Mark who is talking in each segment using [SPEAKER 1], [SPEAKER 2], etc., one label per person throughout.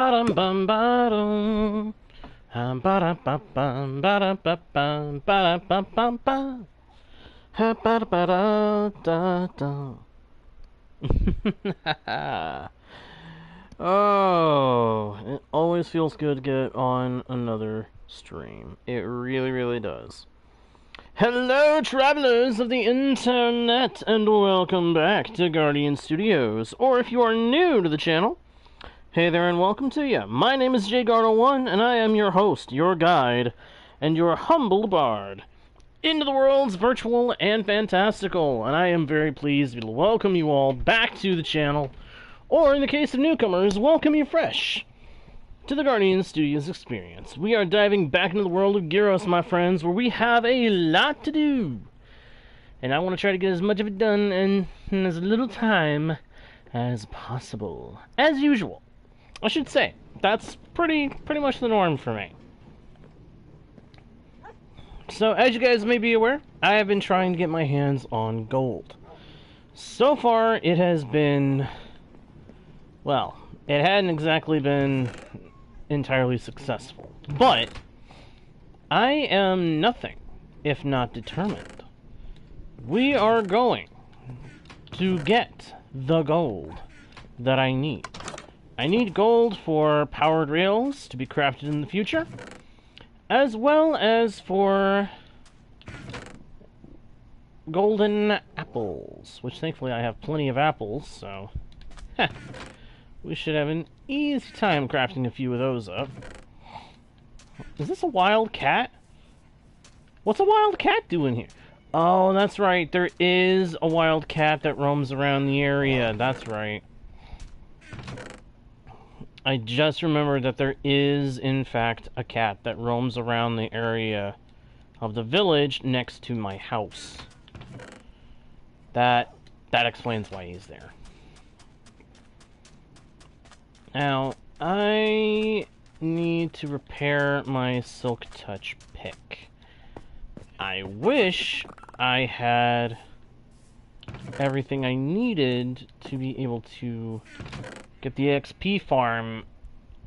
[SPEAKER 1] Ba-dum bum ba-dum. Ba-da-ba-bum, ba-da-ba-bum, ba-da-ba-bum-bum. Ha-ba-da-ba-da-da-da. Oh, it always feels good to get on another stream. It really, really does. Hello, travelers of the internet, and welcome back to Guardian Studios. Or if you are new to the channel, hey there and welcome to you. My name is JGardo1, and I am your host, your guide, and your humble bard into the worlds virtual and fantastical. And I am very pleased to welcome you all back to the channel, or in the case of newcomers, welcome you fresh to the Guardian Studios experience. We are diving back into the world of Gyros, my friends, where we have a lot to do. And I want to try to get as much of it done in as little time as possible. As usual. I should say, that's pretty much the norm for me. So, as you guys may be aware, I have been trying to get my hands on gold. So far, it has been... well, it hadn't exactly been entirely successful. But I am nothing if not determined. We are going to get the gold that I need. I need gold for powered rails to be crafted in the future, as well as for golden apples, which thankfully I have plenty of apples, so we should have an easy time crafting a few of those up. Is this a wild cat? What's a wild cat doing here? Oh, that's right. There is a wild cat that roams around the area. That's right. I just remembered that there is, in fact, a cat that roams around the area of the village next to my house. That explains why he's there. Now, I need to repair my Silk Touch pick. I wish I had everything I needed to be able to get the XP farm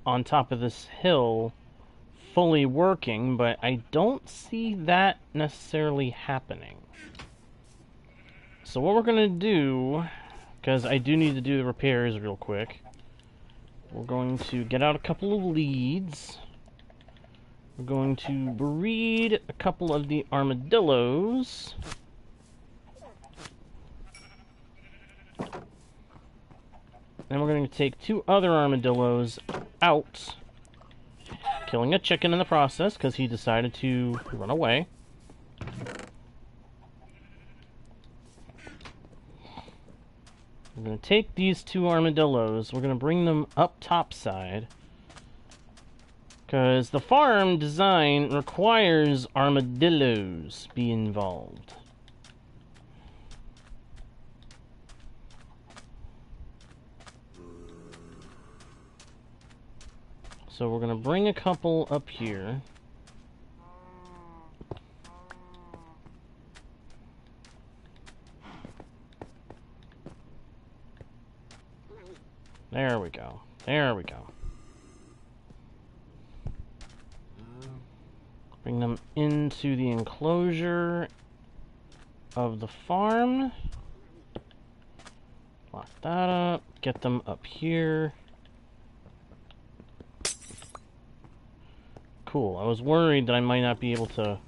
[SPEAKER 1] on top of this hill fully working, but I don't see that necessarily happening. So what we're gonna do, because I do need to do the repairs real quick, we're going to get out a couple of leads. We're going to breed a couple of the armadillos. Then we're going to take 2 other armadillos out, killing a chicken in the process because he decided to run away. We're going to take these 2 armadillos, we're going to bring them up topside, because the farm design requires armadillos be involved. So we're going to bring a couple up here. There we go. There we go. Bring them into the enclosure of the farm. Lock that up. Get them up here. Cool. I was worried that I might not be able to...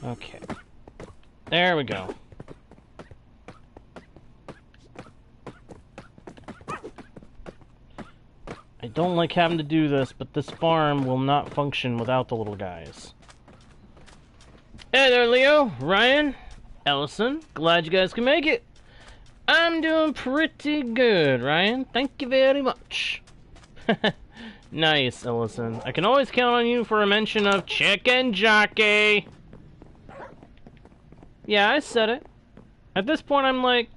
[SPEAKER 1] Okay. There we go. I don't like having to do this, but this farm will not function without the little guys. Hey there, Leo, Ryan, Ellison. Glad you guys can make it. I'm doing pretty good, Ryan. Thank you very much. Nice, Ellison. I can always count on you for a mention of chicken jockey. Yeah, I said it. At this point, I'm like,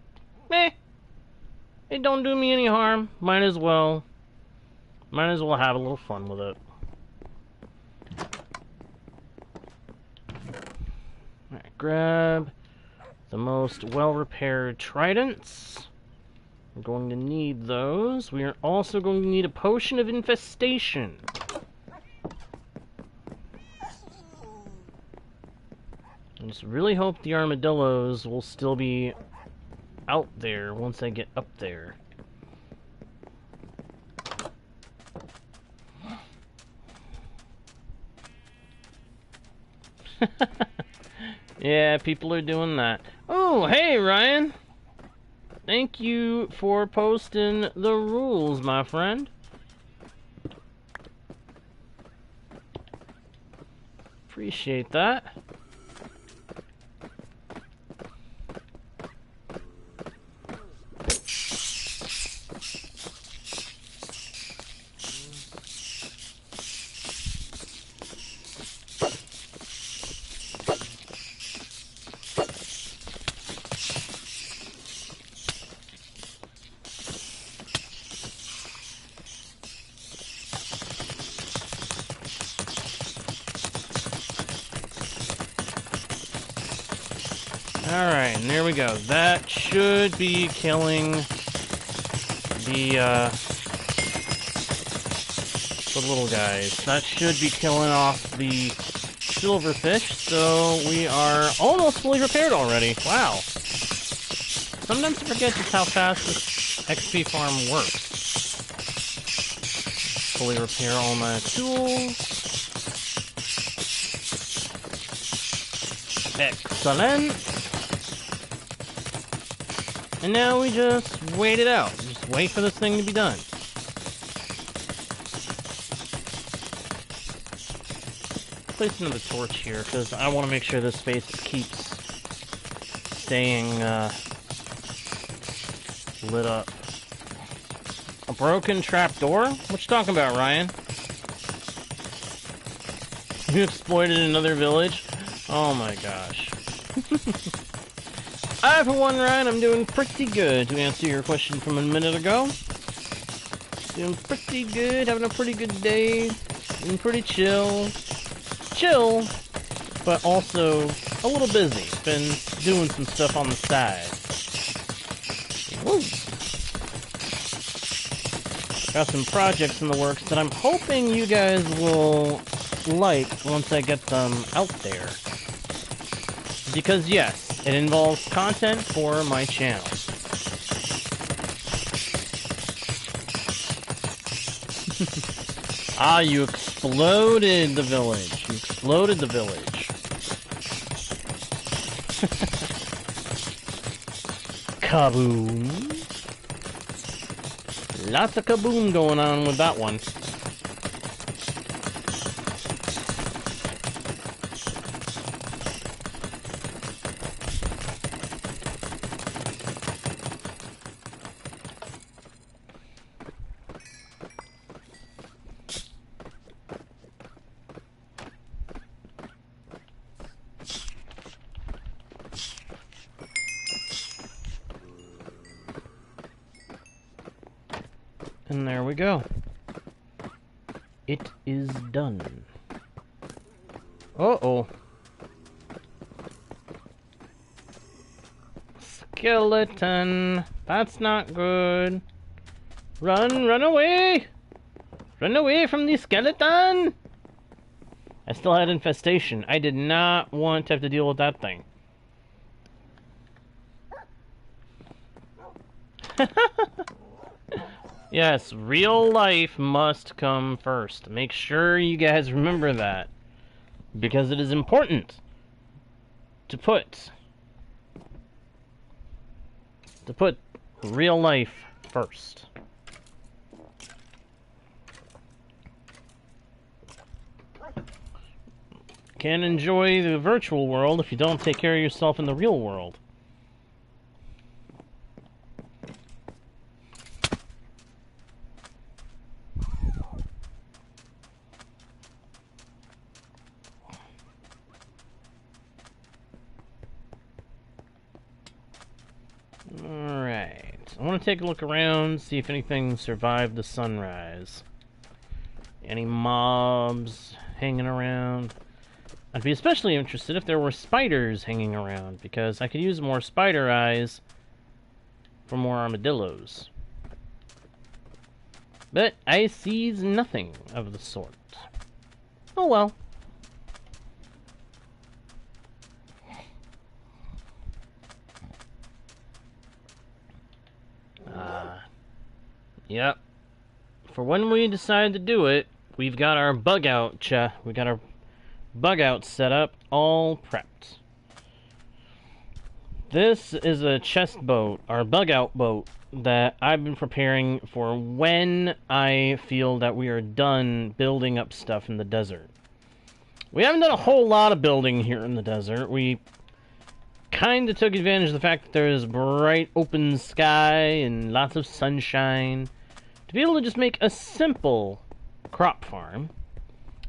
[SPEAKER 1] meh. It don't do me any harm. Might as well have a little fun with it. grab the most well-repaired tridents. We're going to need those. We are also going to need a potion of infestation. I just really hope the armadillos will still be out there once I get up there. Yeah, people are doing that. Oh, hey, Ryan! Thank you for posting the rules, my friend. Appreciate that. Alright, and there we go. That should be killing the little guys. That should be killing off the silverfish, so we are almost fully repaired already. Wow. Sometimes I forget just how fast this XP farm works. Fully repair all my tools. Excellent. And now we just wait it out. Just wait for this thing to be done. Place another torch here, because I want to make sure this space keeps staying lit up. A broken trapdoor? What you talking about, Ryan? You exploited another village? Oh my gosh. I, for one, Ryan, I'm doing pretty good, to answer your question from a minute ago. Doing pretty good, having a pretty good day, and pretty chill. Chill, but also a little busy. Been doing some stuff on the side. Woo. Got some projects in the works that I'm hoping you guys will like once I get them out there. Because yes, it involves content for my channel. Ah, you exploded the village. You exploded the village. Kaboom. Lots of kaboom going on with that one. And there we go. It is done. Uh-oh. Skeleton. That's not good. Run away! Run away from the skeleton! I still had infestation. I did not want to have to deal with that thing. Yes, real life must come first. Make sure you guys remember that. Because it is important to put real life first. Can't enjoy the virtual world if you don't take care of yourself in the real world. Alright, I want to take a look around, see if anything survived the sunrise. Any mobs hanging around? I'd be especially interested if there were spiders hanging around, because I could use more spider eyes for more armadillos. But I sees nothing of the sort. Oh well. Yep. For when we decide to do it, we've got our bug out set up, all prepped. This is a chest boat, our bug out boat, that I've been preparing for when I feel that we are done building up stuff in the desert. We haven't done a whole lot of building here in the desert. We kind of took advantage of the fact that there's bright open sky and lots of sunshine to be able to just make a simple crop farm.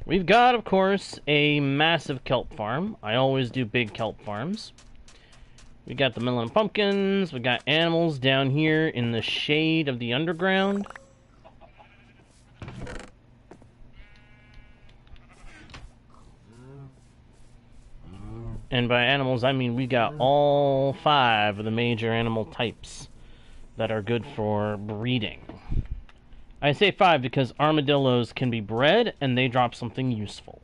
[SPEAKER 1] We've got, of course, a massive kelp farm. I always do big kelp farms. We got the melon and pumpkins. We got animals down here in the shade of the underground. And by animals, I mean we got all 5 of the major animal types that are good for breeding. I say 5 because armadillos can be bred and they drop something useful.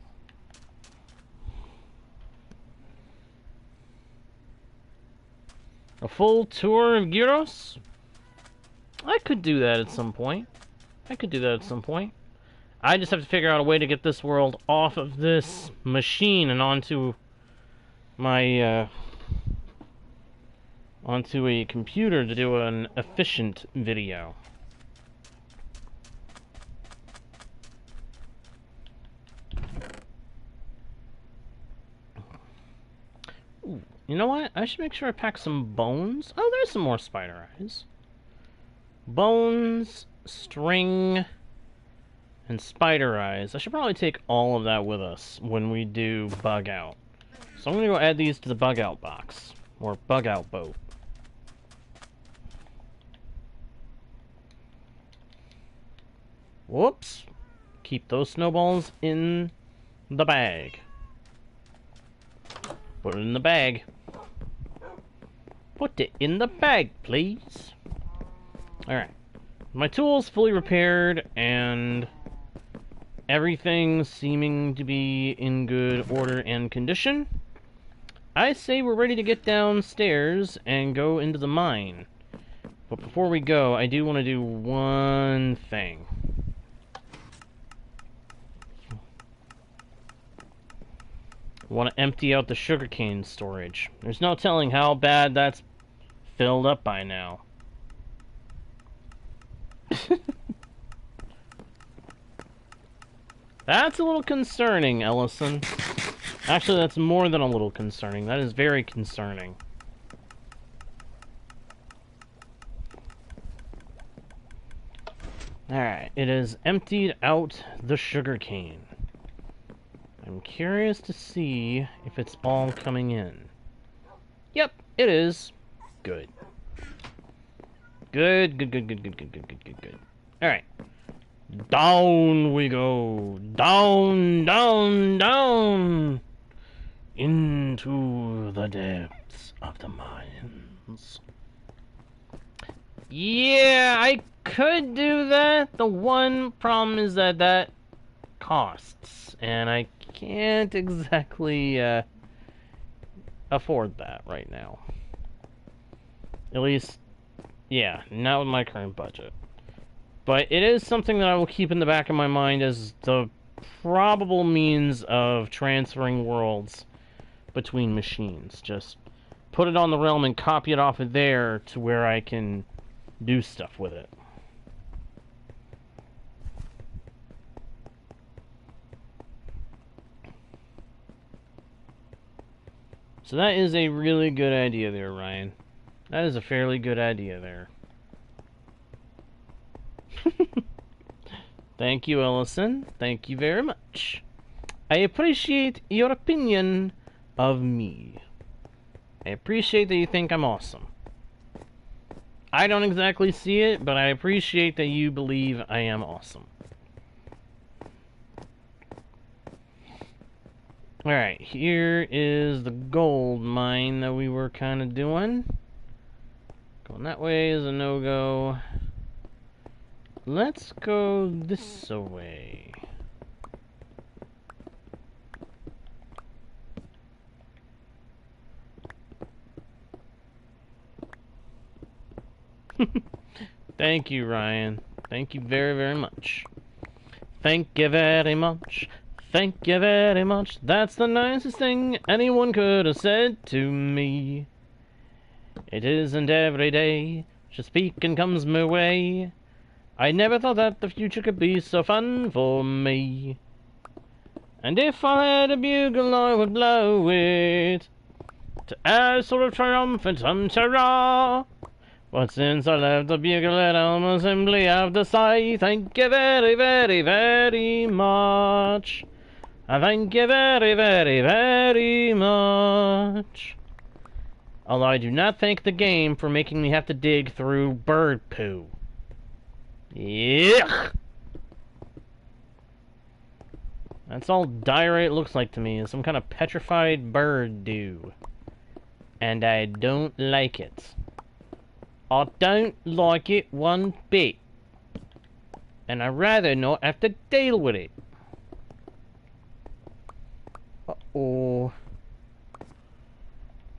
[SPEAKER 1] A full tour of Gyros? I could do that at some point. I just have to figure out a way to get this world off of this machine and onto my onto a computer to do an efficient video. Ooh, you know what? I should make sure I pack some bones. Oh, there's some more spider eyes. Bones, string, and spider eyes. I should probably take all of that with us when we do bug out. So I'm going to go add these to the bug out box, or bug out boat. Whoops. Keep those snowballs in the bag. Put it in the bag. Put it in the bag, please. Alright. My tool's fully repaired, and everything seeming to be in good order and condition. I say we're ready to get downstairs and go into the mine. But before we go, I do want to do one thing. I want to empty out the sugarcane storage. There's no telling how bad that's filled up by now. That's a little concerning, Ellison. Actually, that's more than a little concerning. That is very concerning. Alright, it has emptied out the sugarcane. I'm curious to see if it's all coming in. Yep, it is. Good. Good. Alright. Down we go. Down, down, down. Into the depths of the mines. Yeah, I could do that. The one problem is that costs. And I can't exactly afford that right now. At least, yeah, not with my current budget. But it is something that I will keep in the back of my mind as the probable means of transferring worlds between machines. Just put it on the realm and copy it off of there to where I can do stuff with it. So that is a really good idea there, Ryan. That is a fairly good idea there. Thank you, Ellison. Thank you very much. I appreciate your opinion of me. I appreciate that you think I'm awesome. I don't exactly see it, but I appreciate that you believe I am awesome. Alright, here is the gold mine that we were kind of doing. Going that way is a no-go. Let's go this way. Thank you, Ryan. Thank you very, very much. Thank you very much. Thank you very much. That's the nicest thing anyone could have said to me. It isn't every day just speaking comes my way. I never thought that the future could be so fun for me. And if I had a bugle, I would blow it to a sort of triumphant hurrah. But since I left the bugle, I simply have to say thank you very, very, very much. Thank you very, very, very much. Although I do not thank the game for making me have to dig through bird poo. Yuck! That's all diorite looks like to me, is some kind of petrified bird dew. And I don't like it. I don't like it one bit. And I'd rather not have to deal with it. Uh-oh.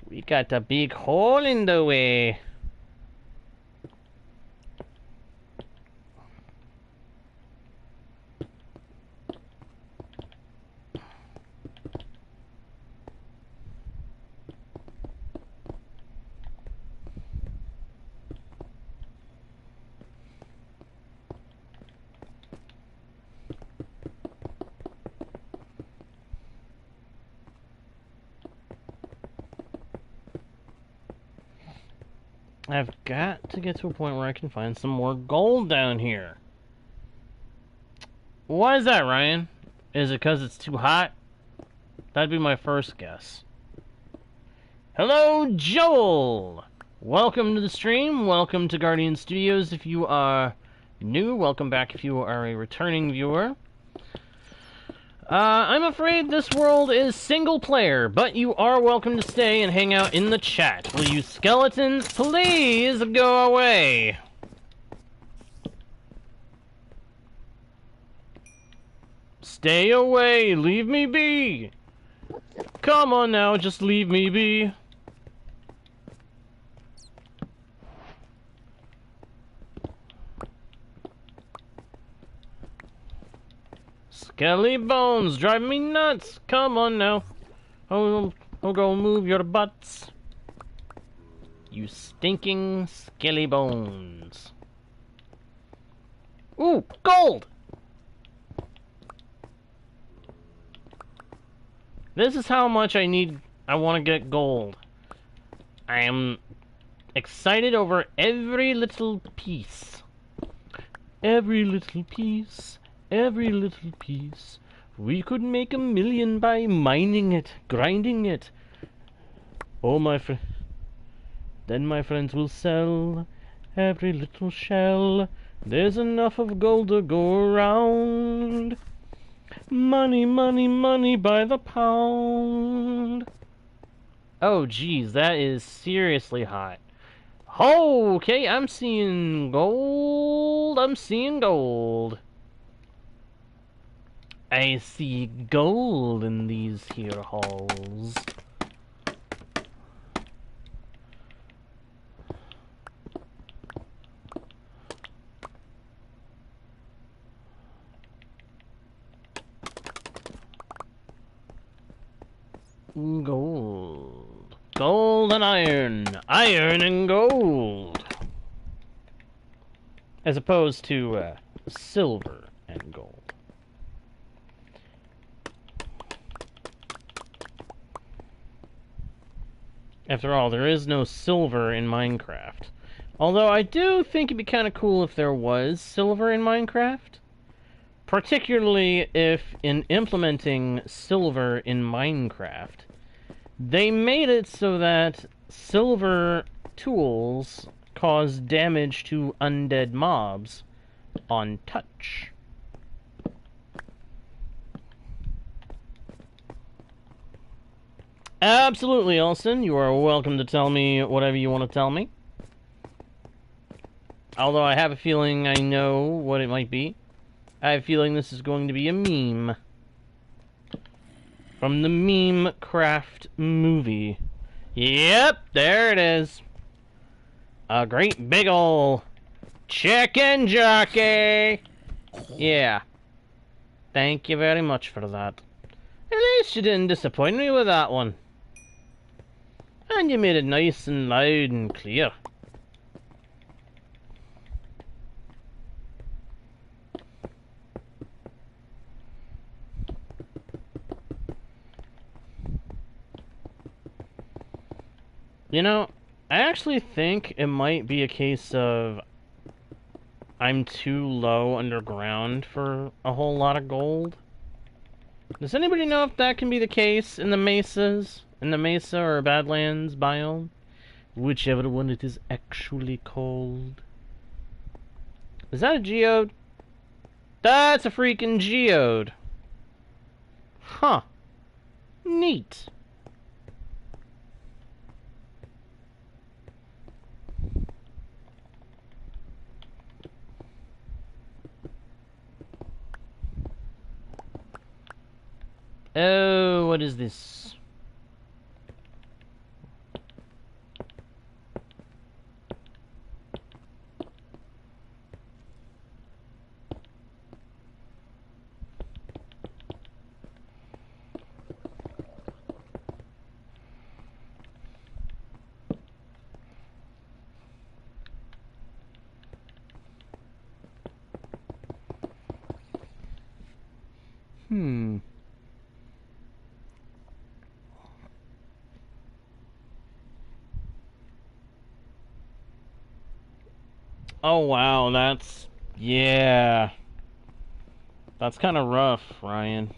[SPEAKER 1] We got a big hole in the way. I've got to get to a point where I can find some more gold down here. Why is that, Ryan? Is it because it's too hot? That'd be my first guess. Hello, Joel! Welcome to the stream. Welcome to Guardian Studios if you are new. Welcome back if you are a returning viewer. I'm afraid this world is single player, but you are welcome to stay and hang out in the chat. Will you skeletons please go away? Stay away, leave me be. Come on now, just leave me be. Skelly bones drive me nuts. Come on now. Oh, go move your butts. You stinking skelly bones. Ooh, gold! This is how much I want to get gold. I am excited over every little piece. Every little piece. Every little piece. We could make 1 million by mining it, grinding it. Oh, my friend. Then my friends will sell every little shell. There's enough of gold to go around. Money, money, money by the pound. Oh, geez, that is seriously hot. Oh, okay, I'm seeing gold. I'm seeing gold. I see gold in these here halls. Gold. Gold and iron. Iron and gold. As opposed to silver and gold. After all, there is no silver in Minecraft. Although I do think it'd be kind of cool if there was silver in Minecraft. Particularly if, in implementing silver in Minecraft, they made it so that silver tools cause damage to undead mobs on touch. Absolutely, Elston. You are welcome to tell me whatever you want to tell me. Although I have a feeling I know what it might be. I have a feeling this is going to be a meme. From the Meme Craft movie. Yep, there it is. A great big ol' chicken jockey! Yeah. Thank you very much for that. At least you didn't disappoint me with that one. And you made it nice and loud and clear. You know, I actually think it might be a case of I'm too low underground for a whole lot of gold. Does anybody know if that can be the case in the mesas? In the Mesa or Badlands biome? Whichever one it is actually called. Is that a geode? That's a freaking geode! Huh. Neat. Oh, what is this? Oh wow, that's... yeah. That's kind of rough, Ryan.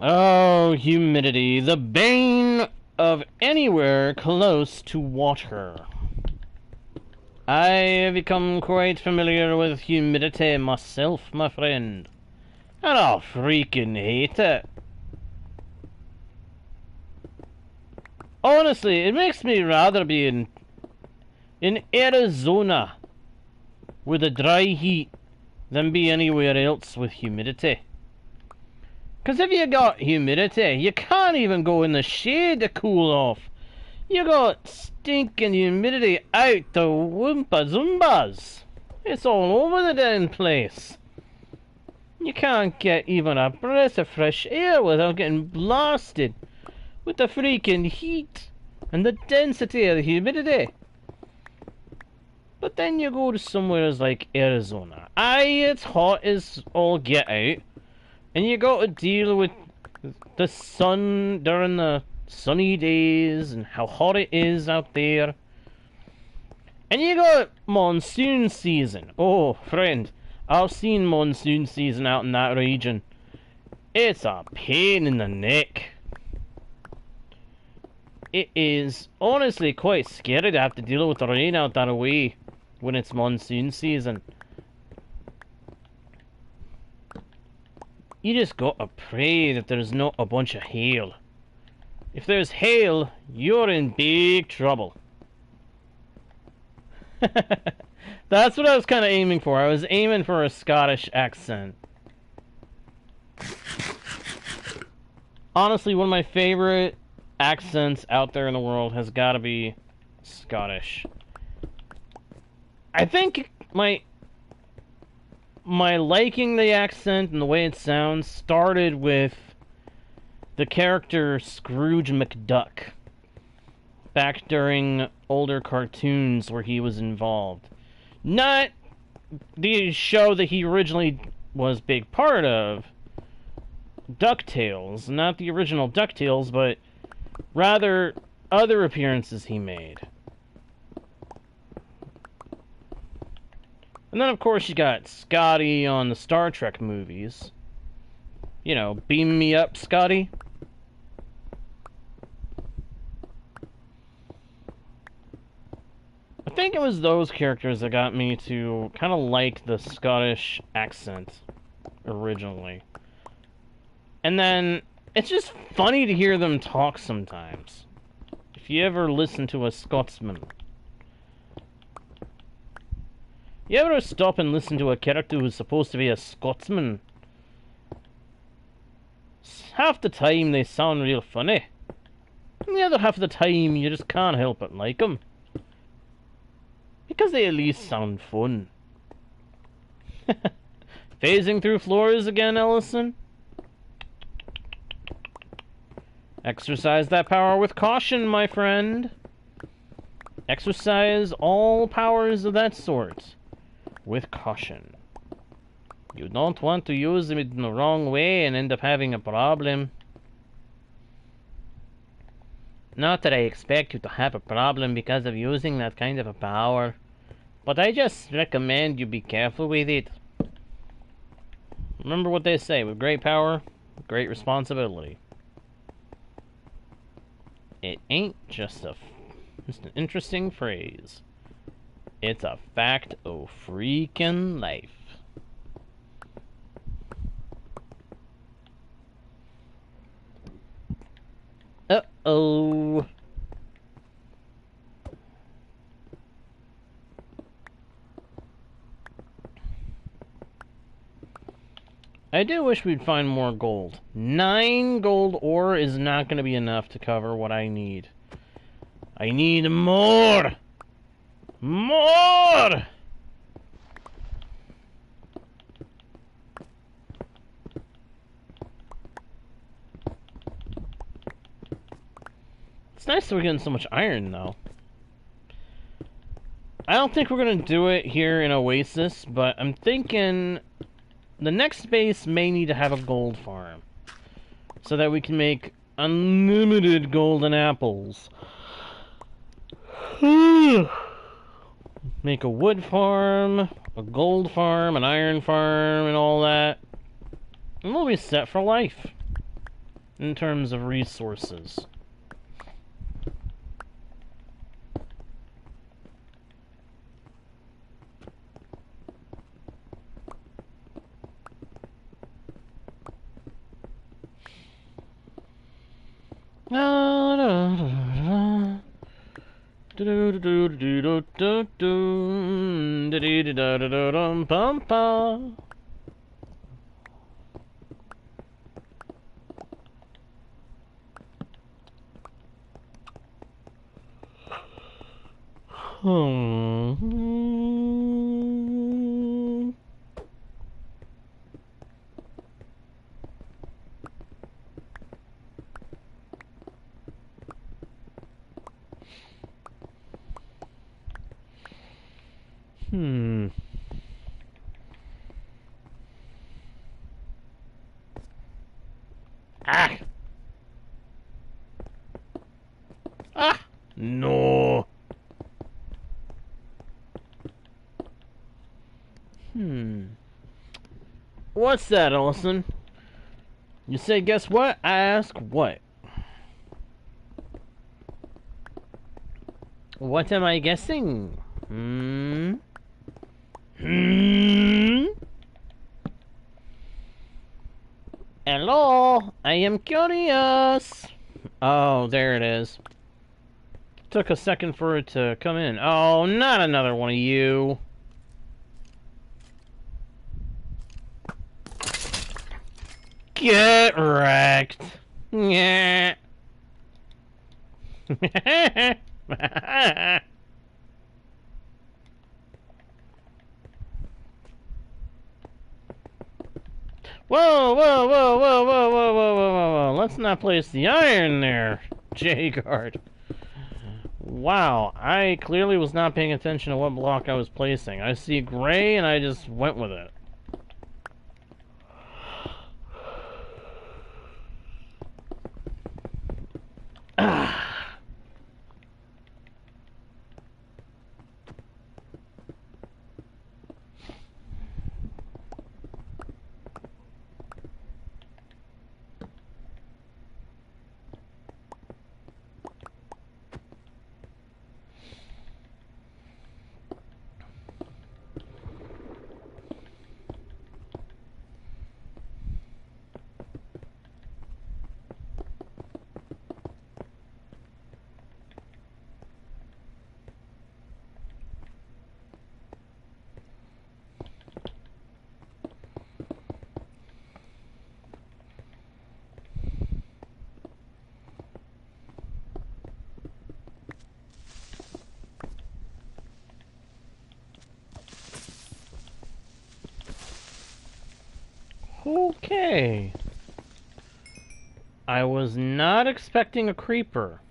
[SPEAKER 1] Oh, humidity. The bane of anywhere close to water. I have become quite familiar with humidity myself, my friend. And I freaking hate it. Honestly, it makes me rather be in Arizona with a dry heat than be anywhere else with humidity. Because if you got humidity, you can't even go in the shade to cool off. You got stinking humidity out the Woompa Zoombas. It's all over the damn place. You can't get even a breath of fresh air without getting blasted with the freaking heat and the density of the humidity. But then you go to somewhere like Arizona. Aye, it's hot as all get out. And you got to deal with the sun during the sunny days and how hot it is out there. And you got monsoon season. Oh, friend, I've seen monsoon season out in that region. It's a pain in the neck. It is honestly quite scary to have to deal with the rain out that way when it's monsoon season. You just gotta pray that there's not a bunch of hail. If there's hail, you're in big trouble. That's what I was kind of aiming for. I was aiming for a Scottish accent. Honestly, one of my favorite accents out there in the world has got to be Scottish. I think my liking the accent and the way it sounds started with the character Scrooge McDuck back during older cartoons where he was involved. Not the show that he originally was a big part of, DuckTales, not the original DuckTales, but rather other appearances he made. And then, of course, you got Scotty on the Star Trek movies. You know, beam me up, Scotty. I think it was those characters that got me to kind of like the Scottish accent originally. And then, It's just funny to hear them talk sometimes. If you ever listen to a Scotsman. You ever stop and listen to a character who's supposed to be a Scotsman? Half the time they sound real funny. And the other half of the time you just can't help but like them. Because they at least sound fun. Phasing through floors again, Ellison? Exercise that power with caution, my friend. Exercise all powers of that sort with caution. You don't want to use them in the wrong way and end up having a problem. Not that I expect you to have a problem because of using that kind of a power, but I just recommend you be careful with it. Remember what they say, with great power, great responsibility. It ain't just an interesting phrase. It's a fact of freaking life. Uh-oh. I do wish we'd find more gold. 9 gold ore is not going to be enough to cover what I need. I need more! More! It's nice that we're getting so much iron, though. I don't think we're going to do it here in Oasis, but I'm thinking the next base may need to have a gold farm so that we can make unlimited golden apples. Make a wood farm, a gold farm, an iron farm, and all that. And we'll be set for life in terms of resources. Ah! Ah! No! What's that, Ellison? You say, guess what? I ask what? What am I guessing? Hello? I am curious. Oh, there it is. Took a second for it to come in. Oh, not another one of you. Get wrecked. Yeah. Whoa, whoa, whoa, whoa, whoa, whoa, whoa, whoa, whoa, whoa. Let's not place the iron there, J-Guard. Wow, I clearly was not paying attention to what block I was placing. I see gray and I just went with it. Okay. I was not expecting a creeper.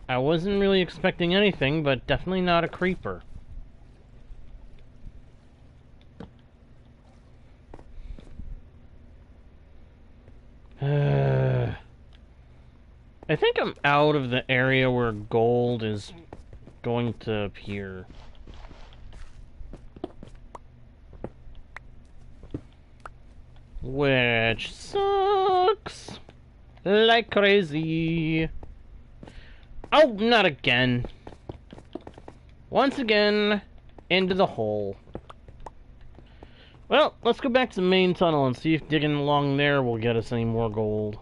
[SPEAKER 1] I wasn't really expecting anything, but definitely not a creeper. I think I'm out of the area where gold is going to appear. Which sucks like crazy. Oh, not again. Once again, into the hole. Well, let's go back to the main tunnel and see if digging along there will get us any more gold.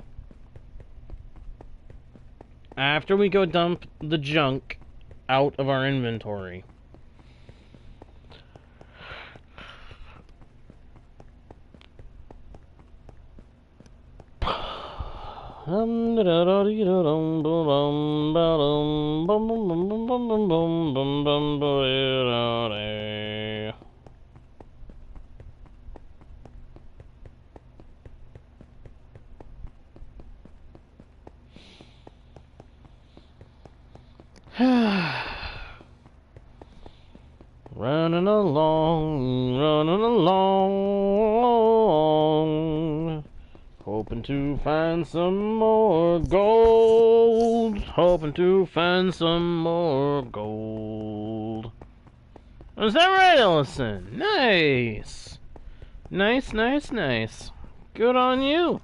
[SPEAKER 1] After we go dump the junk out of our inventory. Running along, hoping to find some more gold, hoping to find some more gold. Is that right, Ellison? Nice. Nice, nice, nice. Good on you.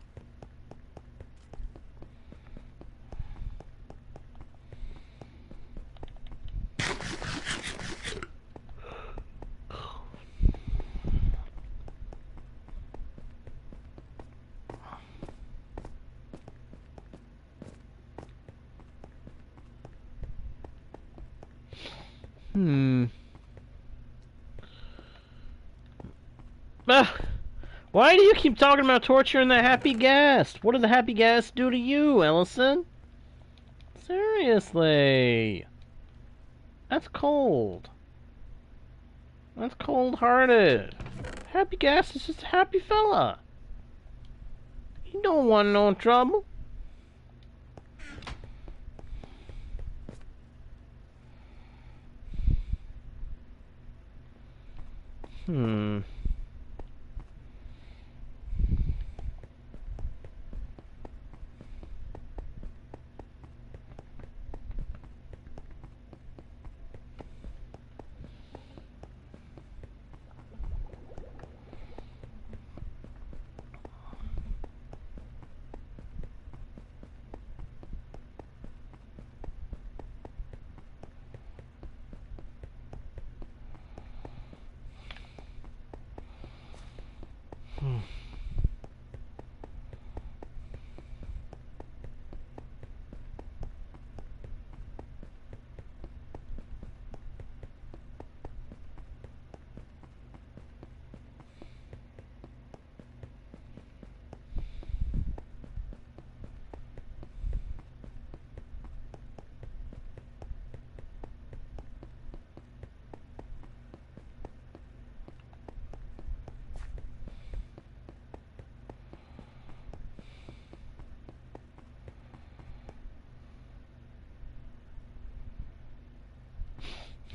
[SPEAKER 1] Why do you keep talking about torturing the happy guest? What did the happy guest do to you, Ellison? Seriously. That's cold. That's cold-hearted. Happy guest is just a happy fella. He don't want no trouble.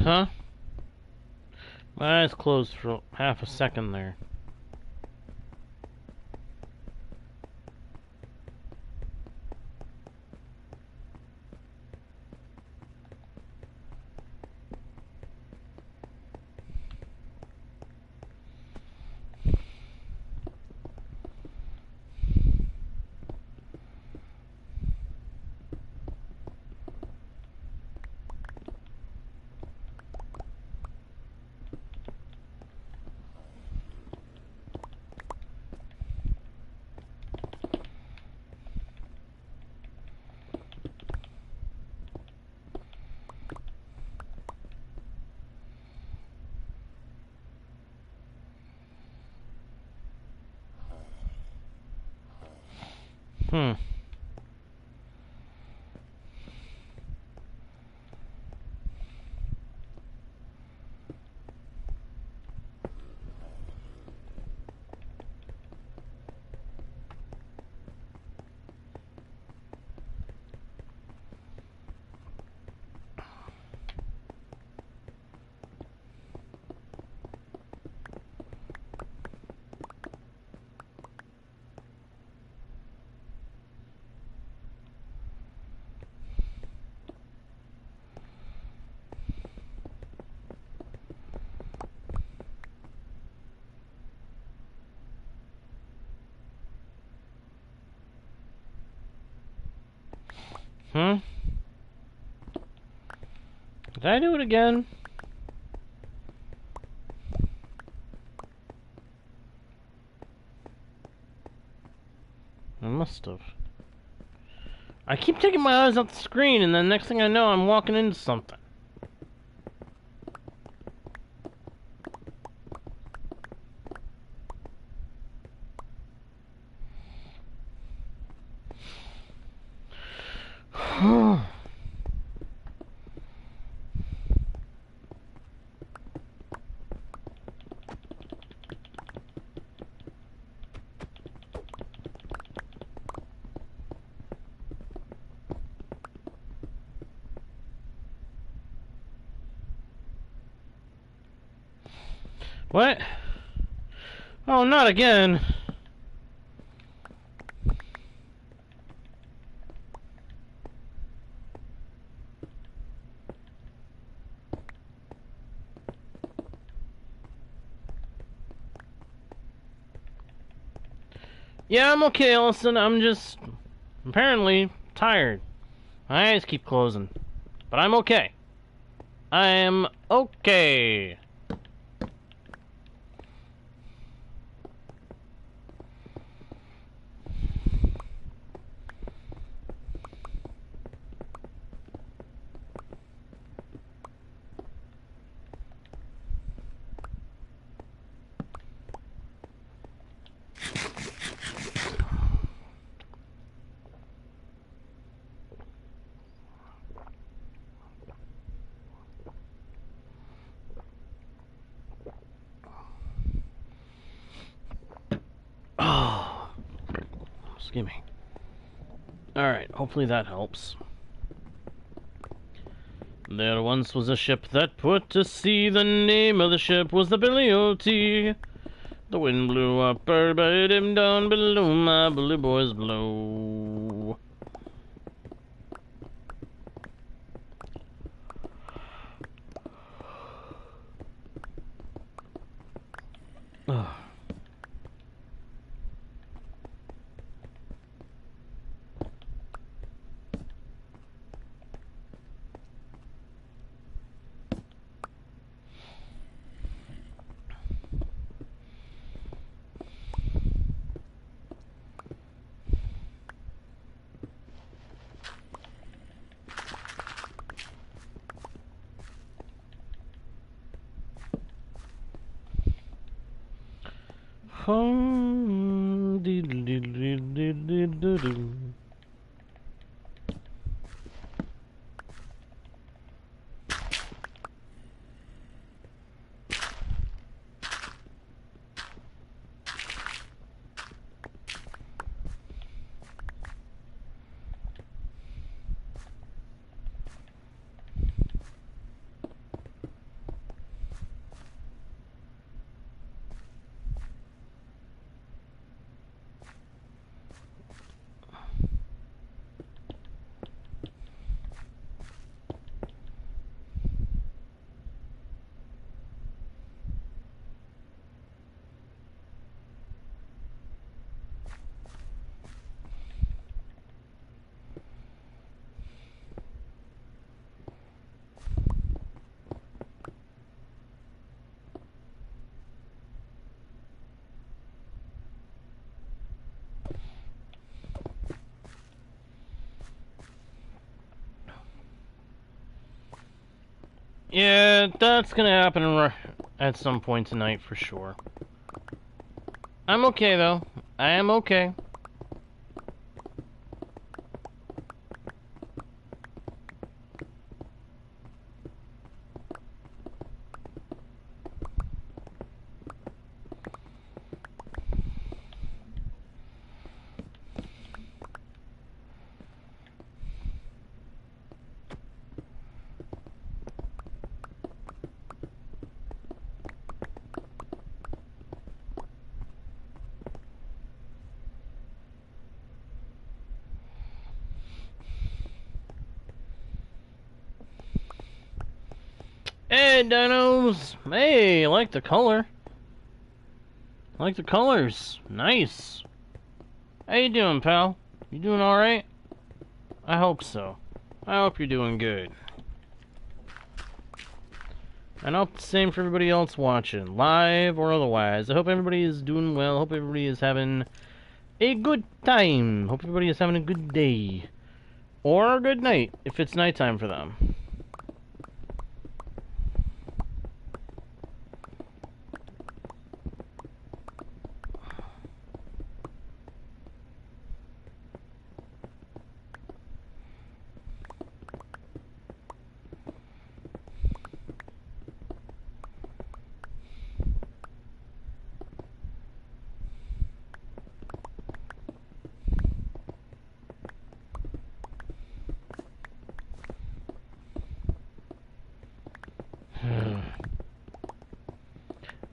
[SPEAKER 1] Huh? My eyes closed for half a second there. Hmm? Did I do it again? I must have. I keep taking my eyes off the screen, and then next thing I know, I'm walking into something. What? Oh, not again. Yeah, I'm okay, Ellison. I'm just apparently tired. My eyes keep closing. But I'm okay. I am okay. Oh, excuse me. Alright, hopefully that helps. There once was a ship that put to sea. The name of the ship was the Billy O.T. The wind blew up her, but him down below. My bully boys blow. Ugh. Yeah, that's gonna happen at some point tonight for sure. I'm okay though. I am okay. Hey, dinos! Hey, I like the color. I like the colors. Nice. How you doing, pal? You doing alright? I hope so. I hope you're doing good. And I hope the same for everybody else watching, live or otherwise. I hope everybody is doing well. I hope everybody is having a good time. Hope everybody is having a good day. Or a good night, if it's nighttime for them.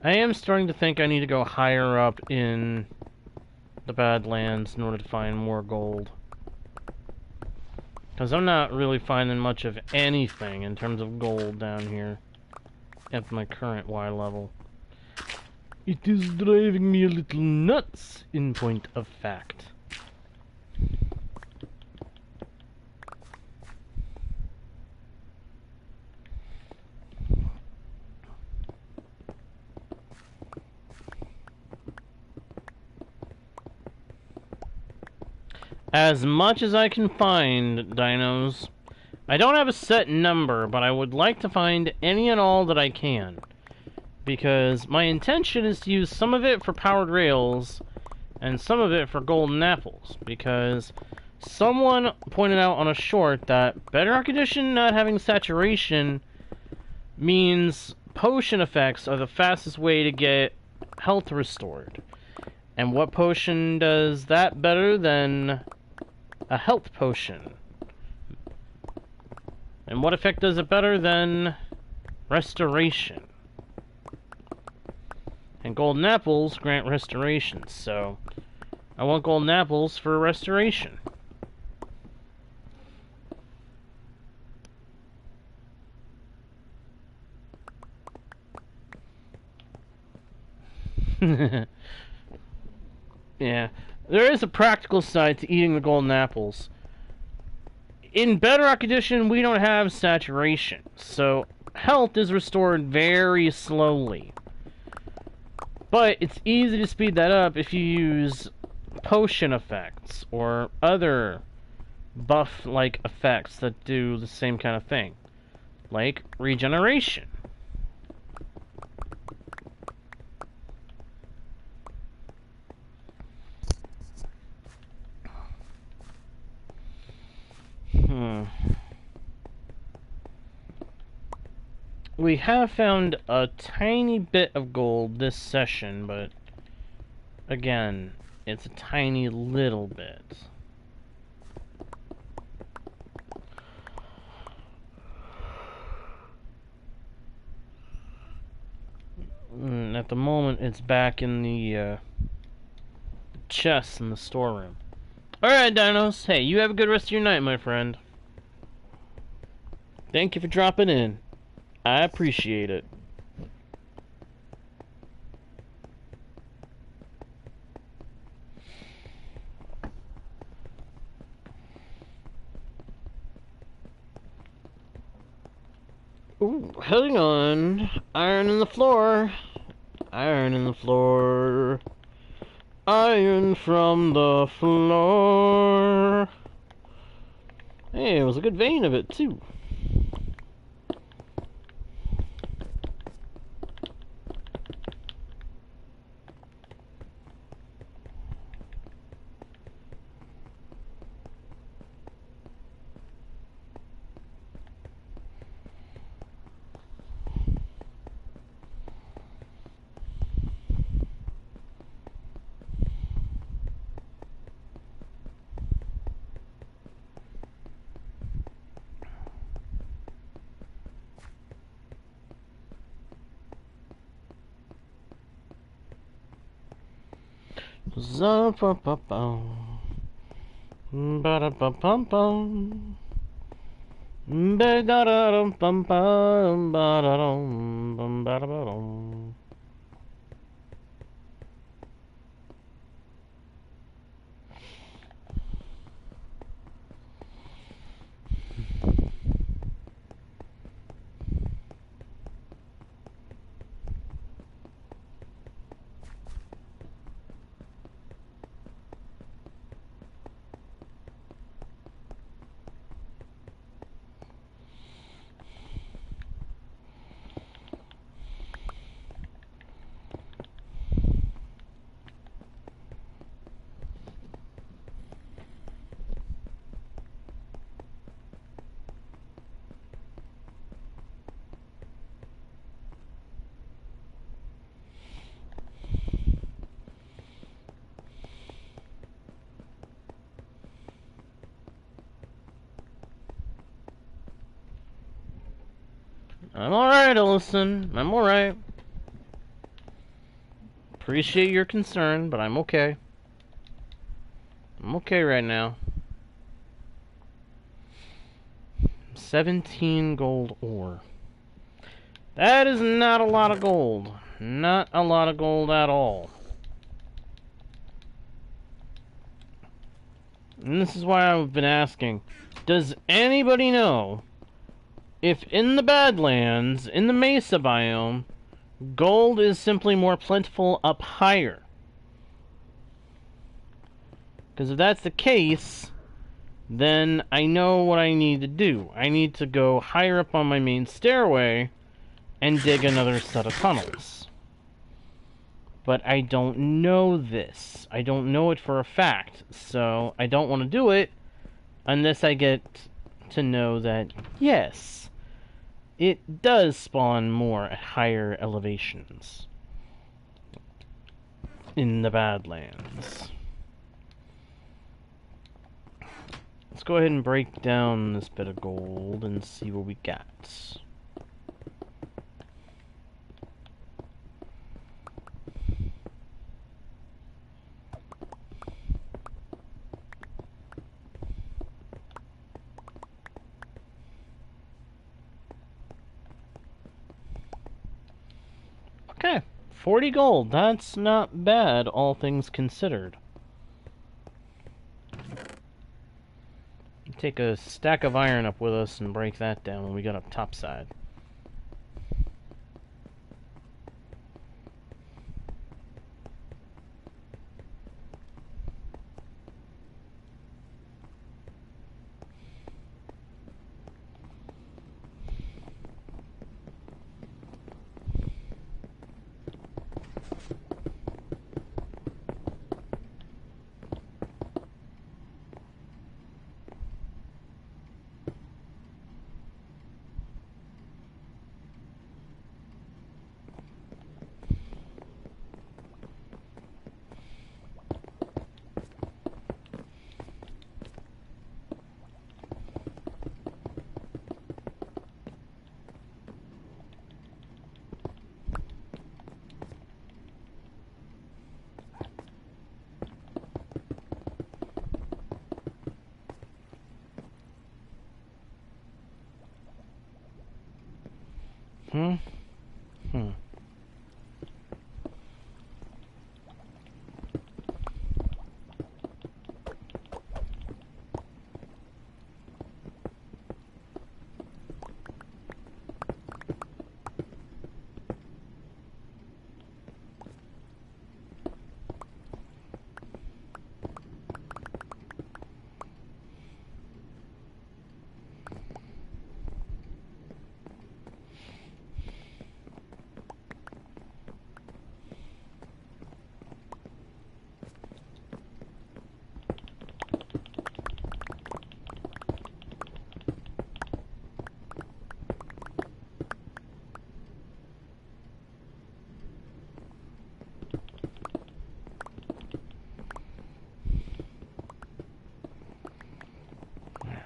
[SPEAKER 1] I am starting to think I need to go higher up in the Badlands in order to find more gold. Because I'm not really finding much of anything in terms of gold down here at my current Y level. It is driving me a little nuts, in point of fact. As much as I can find, dinos, I don't have a set number, but I would like to find any and all that I can. Because my intention is to use some of it for powered rails, and some of it for golden apples. Because someone pointed out on a short that Bedrock Edition not having saturation means potion effects are the fastest way to get health restored. And what potion does that better than a health potion? And what effect does it better than restoration? And golden apples grant restoration, so I want golden apples for restoration. Yeah, there is a practical side to eating the golden apples. In Bedrock Edition, we don't have saturation, so health is restored very slowly. But it's easy to speed that up if you use potion effects or other buff-like effects that do the same kind of thing, like regeneration. We have found a tiny bit of gold this session, but again, it's a tiny little bit. At the moment, it's back in the chest in the storeroom. Alright, dinos. Hey, you have a good rest of your night, my friend. Thank you for dropping in. I appreciate it. Ooh, hang on. Iron in the floor. Iron in the floor. Iron from the floor. Hey, it was a good vein of it, too. Za-pa-pa-pum. Ba-da-ba-pum-pum. Ba-da-da-dum-pum-pum. Ba-da-dum. Ba-da-ba-dum. I'm alright, Ellison. I'm alright. Appreciate your concern, but I'm okay. I'm okay right now. 17 gold ore. That is not a lot of gold. Not a lot of gold at all. And this is why I've been asking, does anybody know if in the Badlands, in the Mesa biome, gold is simply more plentiful up higher? Because if that's the case, then I know what I need to do. I need to go higher up on my main stairway and dig another set of tunnels. But I don't know this. I don't know it for a fact, so I don't want to do it unless I get to know that, yes, it does spawn more at higher elevations in the Badlands. Let's go ahead and break down this bit of gold and see what we got. Okay, 40 gold. That's not bad, all things considered. Take a stack of iron up with us and break that down when we get up topside.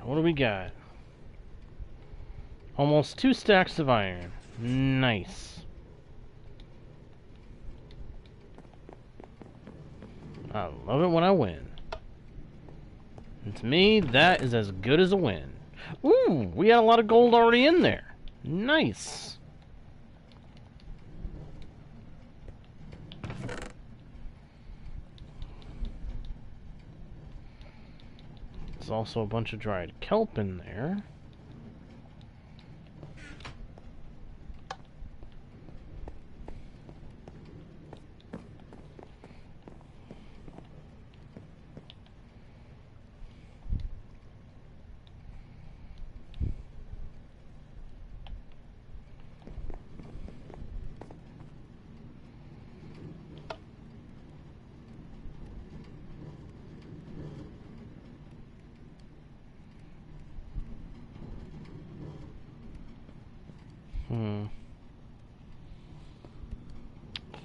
[SPEAKER 1] What do we got? Almost 2 stacks of iron. Nice. I love it when I win. And to me, that is as good as a win. Ooh, we got a lot of gold already in there. Nice. There's also a bunch of dried kelp in there.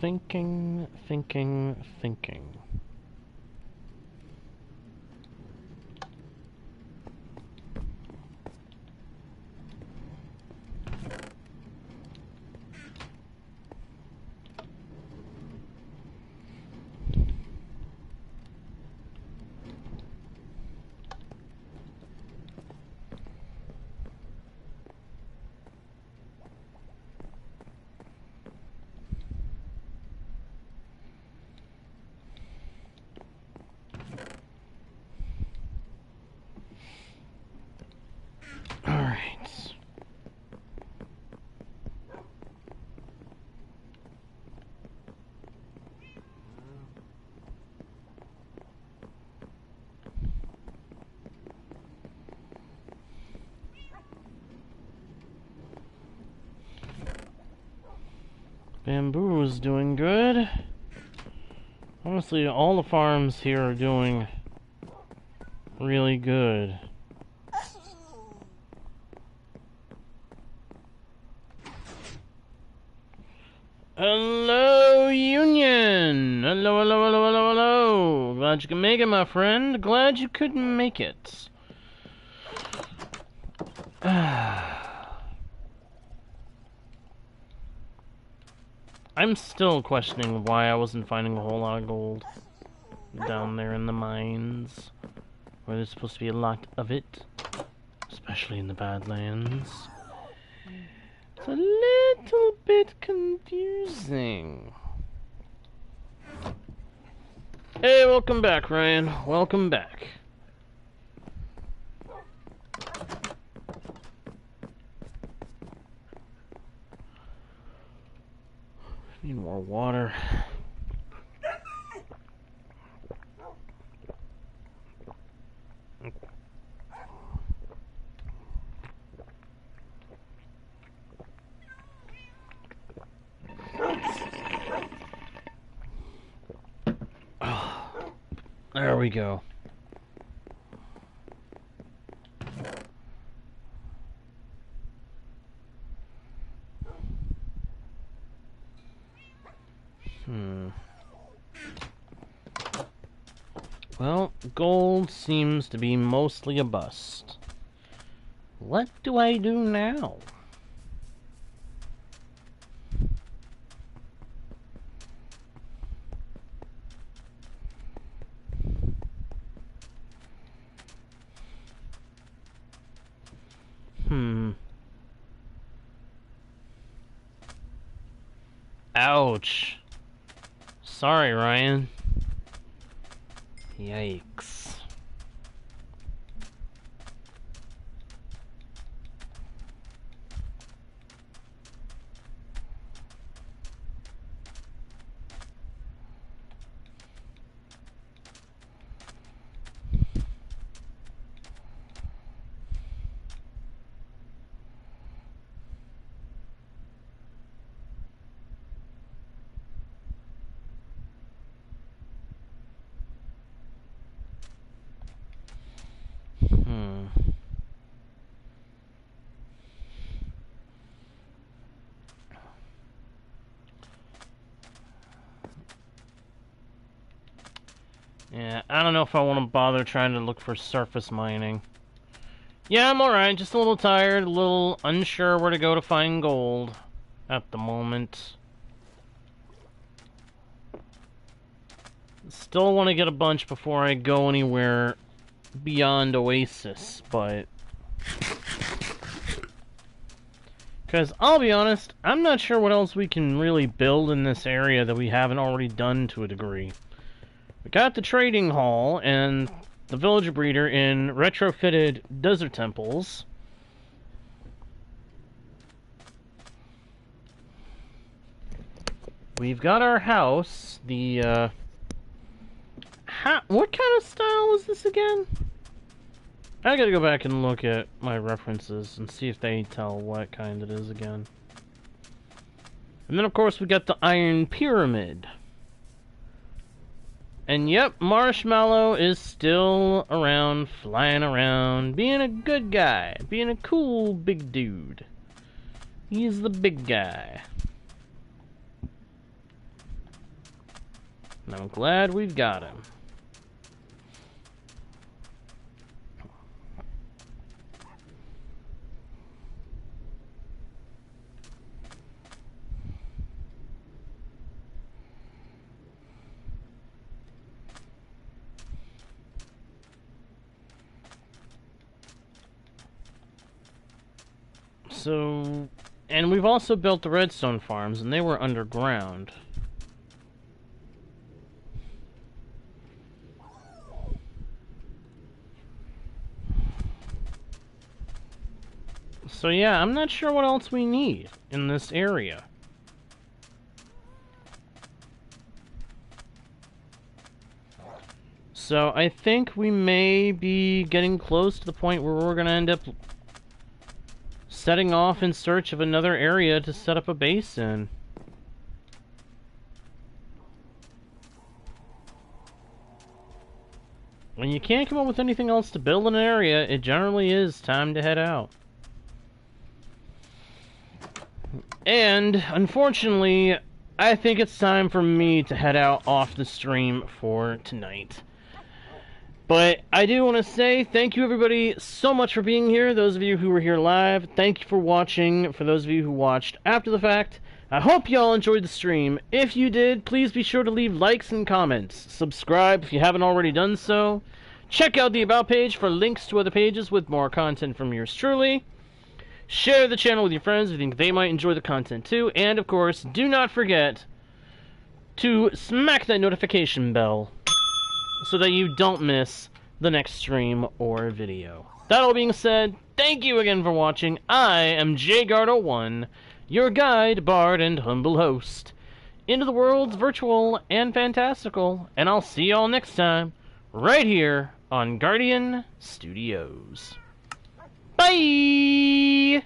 [SPEAKER 1] Thinking. Bamboo is doing good. Honestly, all the farms here are doing really good. Hello, Union! Hello, hello, hello, hello, hello! Glad you can make it, my friend. Glad you couldn't make it. I'm still questioning why I wasn't finding a whole lot of gold down there in the mines, where there's supposed to be a lot of it, especially in the Badlands. It's a little bit confusing. Hey, welcome back, Ryan. Welcome back. Need more water. There we go. Well, gold seems to be mostly a bust. What do I do now? Ouch. Sorry, Ryan. Yikes. Yeah, I don't know if I want to bother trying to look for surface mining. Yeah, I'm alright, just a little tired, a little unsure where to go to find gold at the moment. Still want to get a bunch before I go anywhere beyond Oasis, but... Because, I'll be honest, I'm not sure what else we can really build in this area that we haven't already done to a degree. We got the trading hall and the villager breeder in retrofitted desert temples. We've got our house, the, what kind of style is this again? I gotta go back and look at my references and see if they tell what kind it is again. And then, of course, we got the Iron Pyramid. And yep, Marshmallow is still around, flying around, being a good guy, being a cool big dude. He's the big guy. And I'm glad we've got him. So, and we've also built the redstone farms, and they were underground. So yeah, I'm not sure what else we need in this area. So I think we may be getting close to the point where we're going to end up setting off in search of another area to set up a base in. when you can't come up with anything else to build in an area, it generally is time to head out. And, unfortunately, I think it's time for me to head out off the stream for tonight. But I do want to say thank you everybody so much for being here. Those of you who were here live, thank you for watching. For those of you who watched after the fact, I hope y'all enjoyed the stream. If you did, please be sure to leave likes and comments. Subscribe if you haven't already done so. Check out the About page for links to other pages with more content from yours truly. Share the channel with your friends if you think they might enjoy the content too. And of course, do not forget to smack that notification bell so that you don't miss the next stream or video. That all being said, thank you again for watching. I am JGardo1, your guide, bard, and humble host into the worlds virtual and fantastical, and I'll see y'all next time, right here on Guardian Studios. Bye!